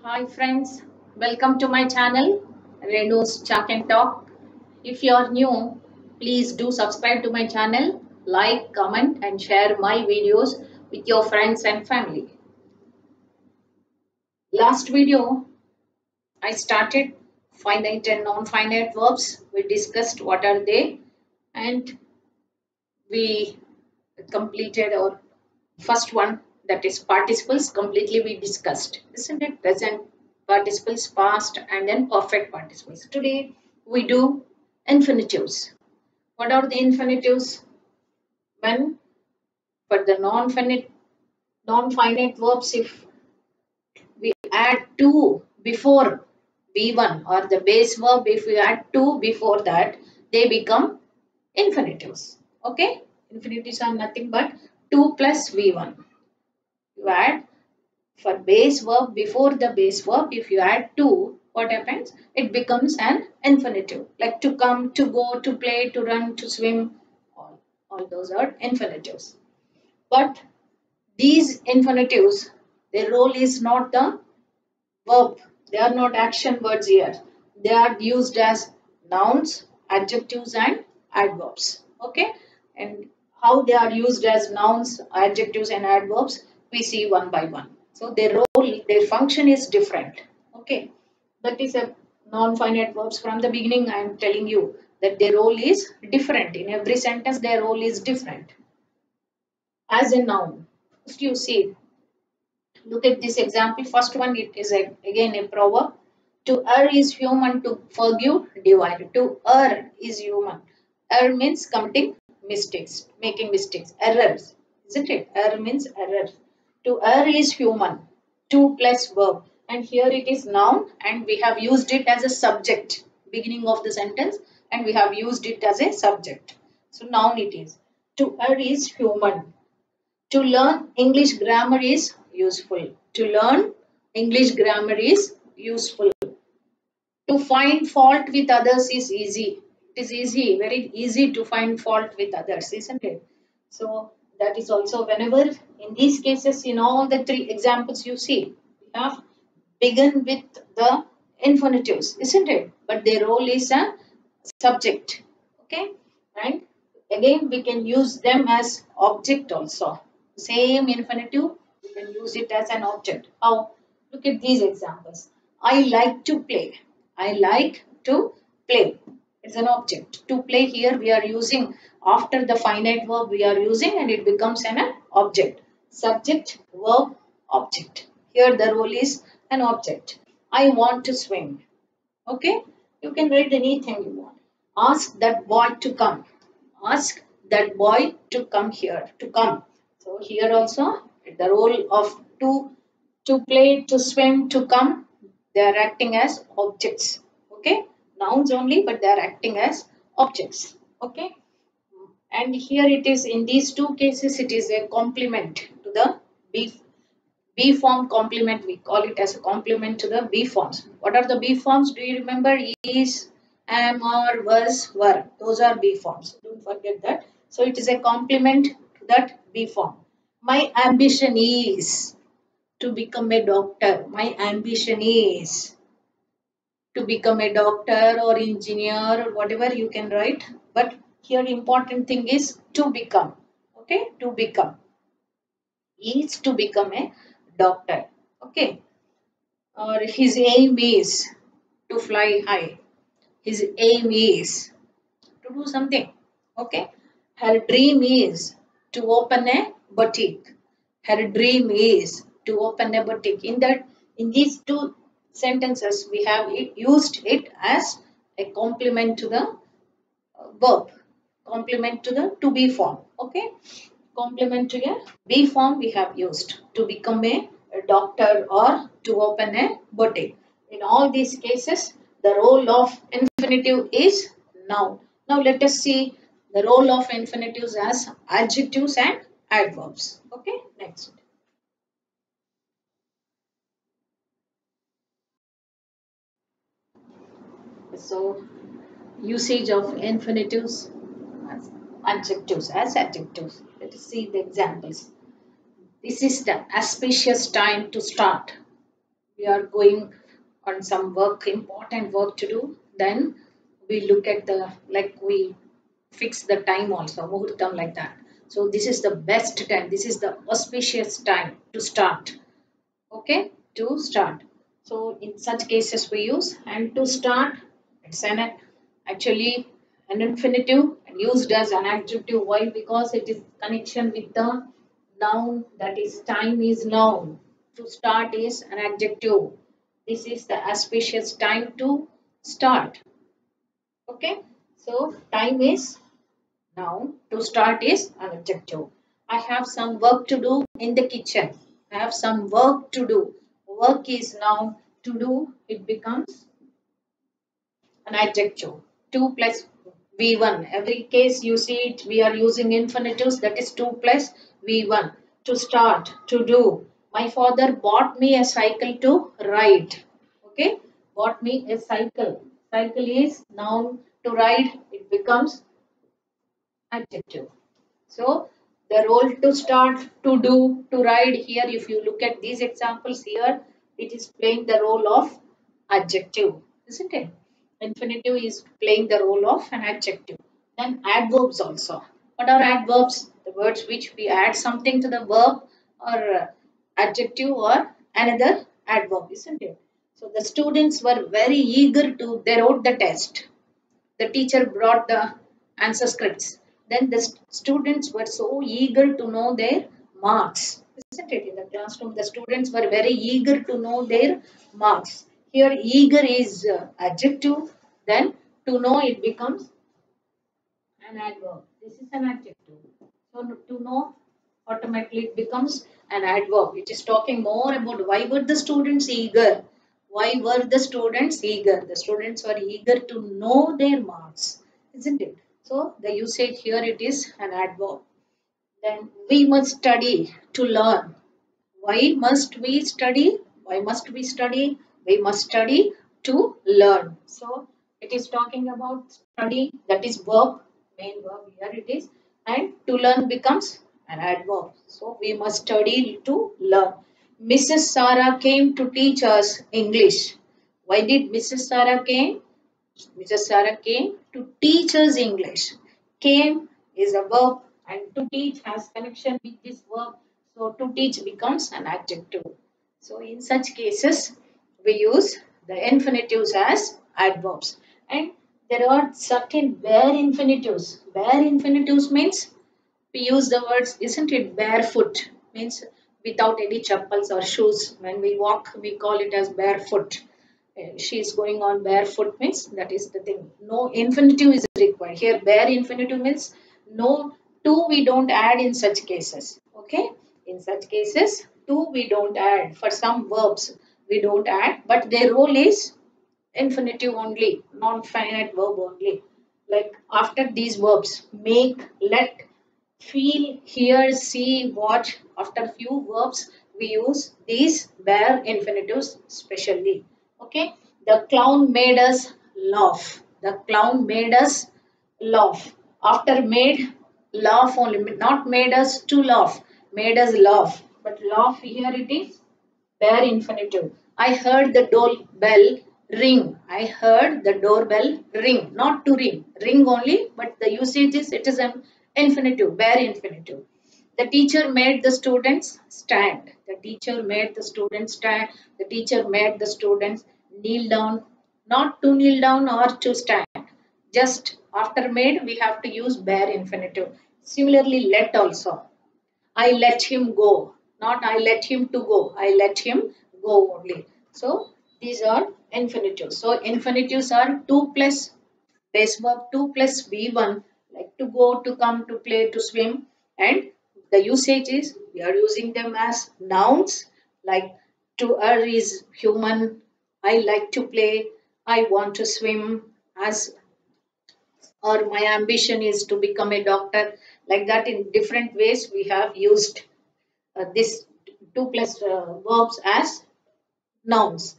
Hi friends, welcome to my channel Renu's Chat and Talk. If you are new, please do subscribe to my channel, like, comment and share my videos with your friends and family. Last video, I started finite and non-finite verbs. We discussed what are they and we completed our first one, that is participles, completely we discussed, isn't it? Present participles, past and then perfect participles. Today we do infinitives. What are the infinitives? When for the non-finite verbs, if we add to before V1 or the base verb, if we add to before that, they become infinitives. Okay, infinitives are nothing but 2 plus V1. You add for base verb before the base verb, if you add to, what happens? It becomes an infinitive, like to come, to go, to play, to run, to swim. All those are infinitives. But these infinitives, their role is not the verb. They are not action words here. They are used as nouns, adjectives and adverbs. Okay. And how they are used as nouns, adjectives and adverbs, we see one by one. So their role, their function is different. Okay. That is a non-finite verbs. From the beginning I am telling you that their role is different. In every sentence their role is different. As a noun, first you see, look at this example. First one, it is again a proverb. To err is human, to forgive divine. To err is human. Err means committing mistakes, making mistakes, errors, isn't it? Err means error. To err is human. To plus verb. And here it is noun and we have used it as a subject, beginning of the sentence, and we have used it as a subject. So noun it is. To err is human. To learn English grammar is useful. To learn English grammar is useful. To find fault with others is easy. It is easy, very easy to find fault with others, isn't it? So that is also whenever in these cases, in all the three examples you see, we have begun with the infinitives, isn't it? But their role is a subject. Okay, and again we can use them as object also. Same infinitive, we can use it as an object. How? Look at these examples. I like to play. I like to play. It's an object. To play here we are using after the finite verb we are using and it becomes an object. Subject, verb, object. Here the role is an object. I want to swim. Okay, you can write anything you want. Ask that boy to come. Ask that boy to come here, to come. So here also the role of to play, to swim, to come, they are acting as objects. Okay, nouns only, but they are acting as objects. Okay, and here it is in these two cases it is a complement to the B form complement. We call it as a complement to the B forms. What are the B forms? Do you remember? Is, am, are, was, were. Those are B forms. Don't forget that. So it is a complement to that B form. My ambition is to become a doctor. My ambition is to become a doctor or engineer or whatever you can write. But here important thing is to become. Okay, to become. Is to become a doctor. Okay, or his aim is to fly high. His aim is to do something. Okay, her dream is to open a boutique. Her dream is to open a boutique. In these two sentences we have used it as a complement to the verb, complement to the to be form. Okay, complement to a be form we have used to become a doctor or to open a boutique. In all these cases, the role of infinitive is noun. Now let us see the role of infinitives as adjectives and adverbs. Okay, next. So usage of infinitives as adjectives. Let us see the examples. This is the auspicious time to start. we are going on some work, important work to do, then we look at the, like we fix the time also, muhurtam, like that. So this is the best time, this is the auspicious time to start. Okay, to start. So in such cases we use, and to start, it's an actually an infinitive and used as an adjective. Why? Because it is connection with the noun, that is time is noun. To start is an adjective. This is the auspicious time to start. Okay, so time is noun, to start is an adjective. I have some work to do in the kitchen. I have some work to do. Work is noun. To do, it becomes an adjective. 2 plus V1. Every case you see it, we are using infinitives, that is 2 plus V1. To start, to do. My father bought me a cycle to ride. Okay, bought me a cycle. Cycle is noun. To ride, it becomes adjective. So the role to start, to do, to ride, here if you look at these examples here, it is playing the role of adjective, isn't it? Infinitive is playing the role of an adjective. Then adverbs also. What are adverbs? The words which we add something to the verb or adjective or another adverb, isn't it? So the students were very eager to, they wrote the test, the teacher brought the answer scripts. Then the students were so eager to know their marks. Isn't it? In the classroom, the students were very eager to know their marks. Here, eager is adjective. Then to know, it becomes an adverb. This is an adjective. So to know, automatically it becomes an adverb. It is talking more about why were the students eager. Why were the students eager? The students were eager to know their marks, isn't it? So the usage here, it is an adverb. Then we must study to learn. Why must we study? Why must we study? We must study to learn. So it is talking about study, that is verb, main verb here it is, and to learn becomes an adverb. So we must study to learn. Mrs. Sarah came to teach us English. Why did Mrs. Sarah came? Mrs. Sarah came to teach us English. Came is a verb and to teach has connection with this verb. So to teach becomes an adjective. So in such cases, we use the infinitives as adverbs. And there are certain bare infinitives. Bare infinitives means we use the words, isn't it, barefoot, means without any chappals or shoes. When we walk, we call it as barefoot. She is going on barefoot means that is the thing. No infinitive is required. Here, bare infinitive means no to we don't add in such cases. Okay, in such cases, to we don't add. For some verbs, we don't add, but their role is infinitive only, non-finite verb only. Like after these verbs, make, let, feel, hear, see, watch. After few verbs, we use these bare infinitives specially. Okay. The clown made us laugh. The clown made us laugh. After made, laugh only. Not made us to laugh. Made us laugh. But laugh here it is bare infinitive. I heard the doorbell ring. I heard the doorbell ring. Not to ring. Ring only, but the usage is, it is an infinitive, bare infinitive. The teacher made the students stand. The teacher made the students stand. The teacher made the students kneel down. Not to kneel down or to stand. Just after made, we have to use bare infinitive. Similarly, let also. I let him go. Not I let him to go. I let him go only. So these are infinitives. So infinitives are 2 plus base verb 2 plus V1, like to go, to come, to play, to swim. And the usage is we are using them as nouns, like to err is human. I like to play. I want to swim. As or my ambition is to become a doctor. Like that, in different ways we have used this 2 plus verbs as nouns.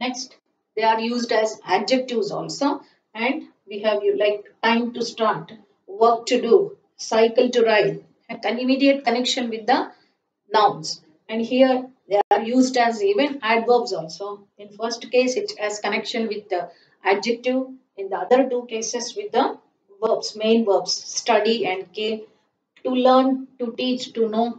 Next, they are used as adjectives also, and we have you like time to start, work to do, cycle to ride, an immediate connection with the nouns. And here They are used as even adverbs also. In first case, it has connection with the adjective. In the other two cases, with the verbs, main verbs, study and care, to learn, to teach, to know.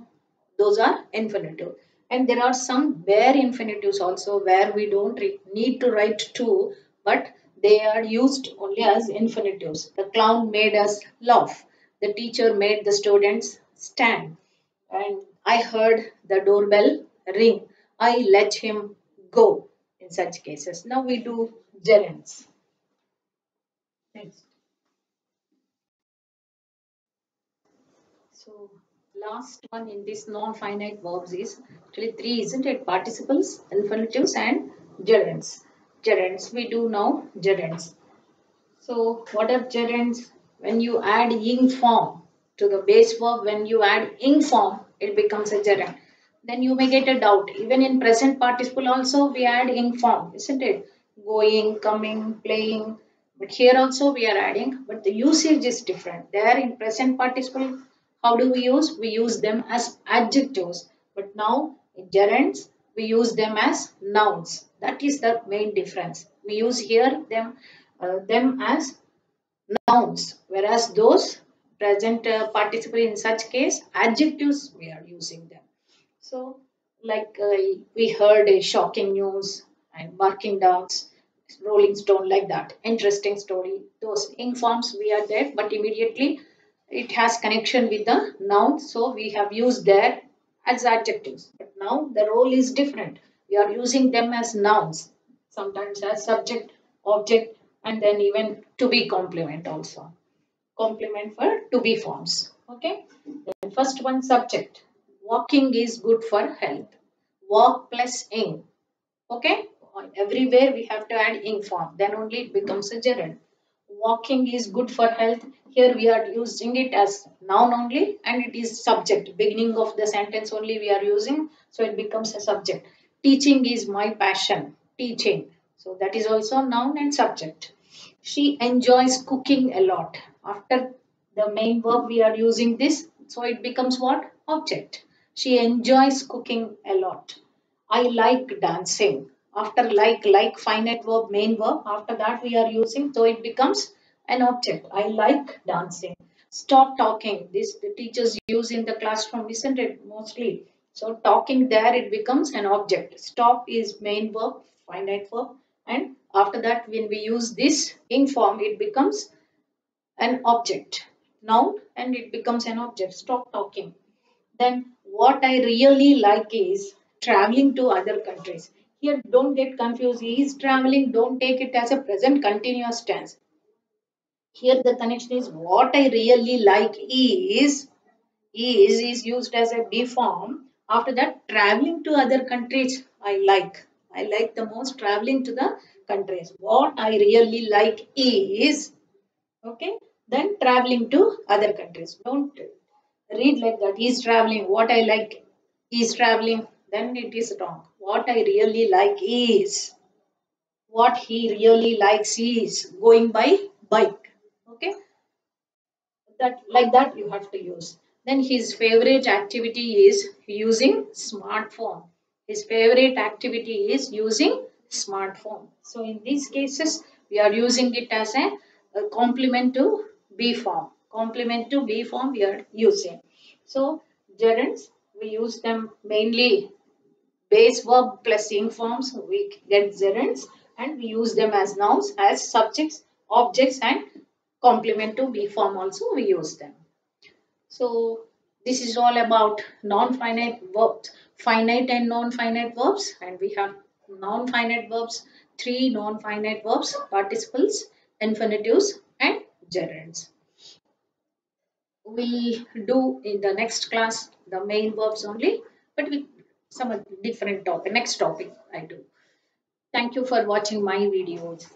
Those are infinitive. And there are some bare infinitives also where we don't need to write to, but they are used only as infinitives. The clown made us laugh. The teacher made the students stand. And I heard the doorbell ring. I let him go in such cases. Now we do gerunds. Next. So last one in this non-finite verbs is actually three, isn't it? Participles, infinitives, and gerunds. Gerunds. We do now gerunds. So what are gerunds? When you add ing form to the base verb, when you add ing form, it becomes a gerund. Then you may get a doubt. Even in present participle also we add ing form, isn't it? Going, coming, playing. But here also we are adding, but the usage is different. There in present participle, how do we use? We use them as adjectives. But now in gerunds, we use them as nouns. That is the main difference. We use here them as nouns, whereas those present participle in such case adjectives we are using them. So, like we heard a shocking news and barking dogs, rolling stone, like that. Interesting story. Those ing forms we are there, but immediately it has connection with the noun, so we have used there as adjectives. But now the role is different. We are using them as nouns, sometimes as subject, object, and then even to be complement also. Complement for to be forms. Okay. Then first one, subject. Walking is good for health. Walk plus ing. Okay. Everywhere we have to add ing form. Then only it becomes a gerund. Walking is good for health. Here we are using it as noun only, and it is subject. Beginning of the sentence only we are using, so it becomes a subject. Teaching is my passion. Teaching. So that is also noun and subject. She enjoys cooking a lot. After the main verb, we are using this. So it becomes what? Object. She enjoys cooking a lot. I like dancing. After like finite verb, main verb. After that, we are using. So it becomes an object. I like dancing. Stop talking. This the teachers use in the classroom, isn't it? Mostly. So talking there, it becomes an object. Stop is main verb, finite verb, and after that, when we use this in form, it becomes an object, noun, and it becomes an object. Stop talking. Then what I really like is traveling to other countries. Here, don't get confused. He is traveling. Don't take it as a present continuous tense. Here, the connection is what I really like is used as a be form. After that, traveling to other countries, I like. I like the most traveling to the countries. What I really like is, okay, then traveling to other countries. Don't read like that. He's traveling. What I like is traveling. Then it is wrong. What I really like is, what he really likes is going by bike. Okay, that like that you have to use. Then his favorite activity is using smartphone. His favorite activity is using smartphone. So in these cases we are using it as a complement to be form. Complement to be form we are using. So gerunds, we use them mainly base verb plus ing forms, we get gerunds, and we use them as nouns, as subjects, objects, and complement to be form also we use them. So this is all about non-finite verbs, finite and non-finite verbs, and we have non-finite verbs, three non-finite verbs, participles, infinitives, and gerunds. We'll do in the next class the main verbs only, but with some different topic. Next topic I do. Thank you for watching my videos.